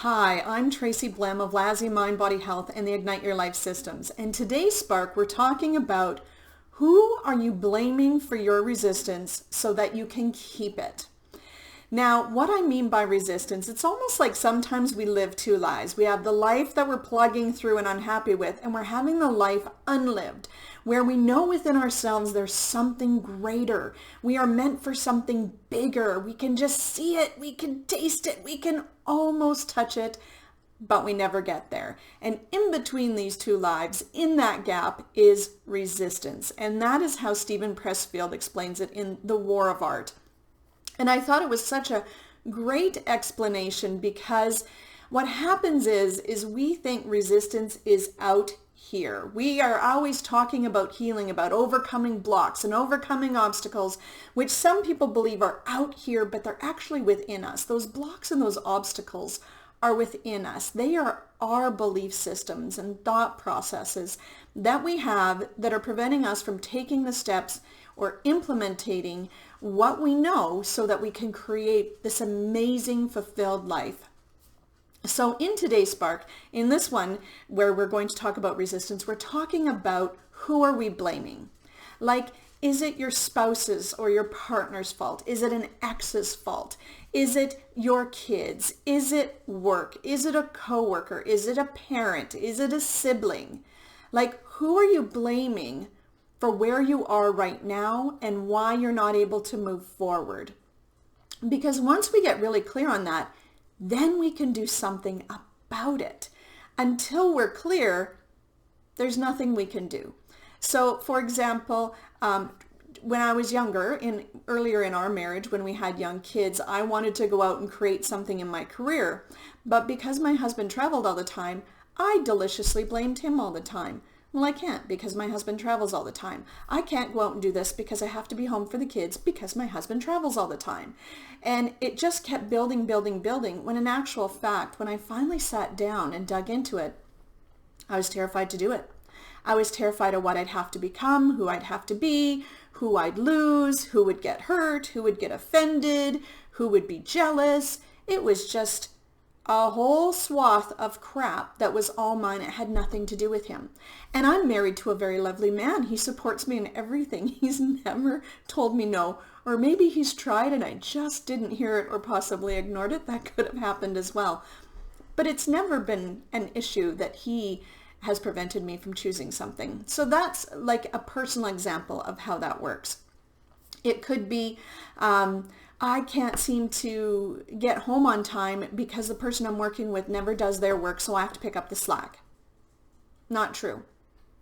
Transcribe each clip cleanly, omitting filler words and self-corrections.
Hi, I'm Tracy Blehm of Lassie Mind Body Health and the Ignite Your Life Systems. And today's Spark, we're talking about who are you blaming for your resistance so that you can keep it. Now, what I mean by resistance, it's almost like sometimes we live two lives. We have the life that we're plugging through and unhappy with, and we're having the life unlived, where we know within ourselves there's something greater. We are meant for something bigger. We can just see it. We can taste it. We can almost touch it, but we never get there. And in between these two lives, in that gap, is resistance. And that is how Steven Pressfield explains it in The War of Art. And I thought it was such a great explanation because what happens is we think resistance is out here. We are always talking about healing, about overcoming blocks and overcoming obstacles, which some people believe are out here, but they're actually within us. Those blocks and those obstacles are within us. They are our belief systems and thought processes that we have that are preventing us from taking the steps or implementing what we know so that we can create this amazing fulfilled life. So in today's Spark, in this one where we're going to talk about resistance, we're talking about who are we blaming? Like, is it your spouse's or your partner's fault? Is it an ex's fault? Is it your kids? Is it work? Is it a coworker? Is it a parent? Is it a sibling? Like, who are you blaming for where you are right now and why you're not able to move forward? Because once we get really clear on that, then we can do something about it. Until we're clear, there's nothing we can do. So for example, when I was younger, earlier in our marriage, when we had young kids, I wanted to go out and create something in my career. But because my husband traveled all the time, I deliciously blamed him all the time. Well, I can't because my husband travels all the time. I can't go out and do this because I have to be home for the kids because my husband travels all the time. And it just kept building, when in actual fact, when I finally sat down and dug into it, I was terrified to do it. I was terrified of what I'd have to become, who I'd have to be, who I'd lose, who would get hurt, who would get offended, who would be jealous. It was just a whole swath of crap that was all mine. It had nothing to do with him. And I'm married to a very lovely man. He supports me in everything. He's never told me no. Or maybe he's tried and I just didn't hear it or possibly ignored it. That could have happened as well. But it's never been an issue that he has prevented me from choosing something. So that's like a personal example of how that works. It could be, I can't seem to get home on time because the person I'm working with never does their work, so I have to pick up the slack. Not true.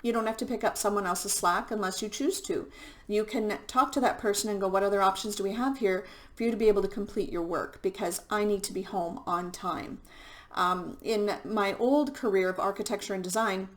You don't have to pick up someone else's slack unless you choose to. You can talk to that person and go, what other options do we have here for you to be able to complete your work, because I need to be home on time. In my old career of architecture and design,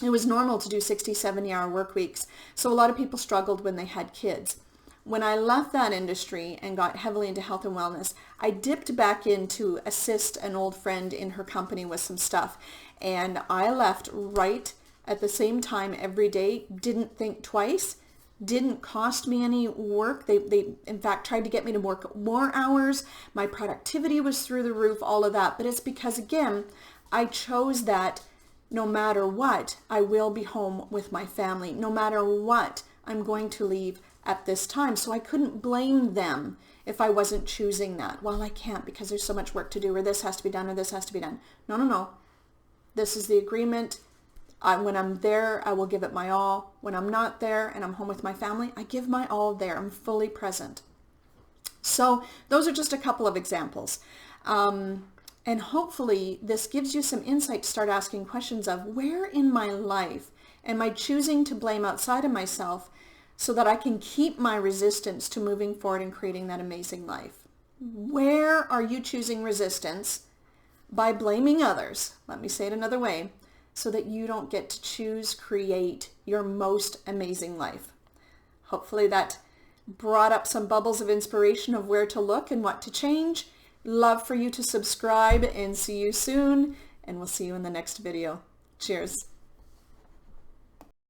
it was normal to do 60, 70-hour work weeks. So a lot of people struggled when they had kids. When I left that industry and got heavily into health and wellness, I dipped back in to assist an old friend in her company with some stuff. And I left right at the same time every day, didn't think twice, didn't cost me any work. They in fact tried to get me to work more hours. My productivity was through the roof, all of that. But it's because, again, I chose that no matter what, I will be home with my family. No matter what, I'm going to leave at this time. So I couldn't blame them if I wasn't choosing that. Well, I can't because there's so much work to do, or this has to be done, or this has to be done. No. This is the agreement. When I'm there, I will give it my all. When I'm not there and I'm home with my family, I give my all there. I'm fully present. So those are just a couple of examples. And hopefully this gives you some insight to start asking questions of, where in my life am I choosing to blame outside of myself so that I can keep my resistance to moving forward and creating that amazing life? Where are you choosing resistance by blaming others? Let me say it another way, so that you don't get to choose, create your most amazing life. Hopefully that brought up some bubbles of inspiration of where to look and what to change. Love for you to subscribe, and see you soon, and we'll see you in the next video. Cheers.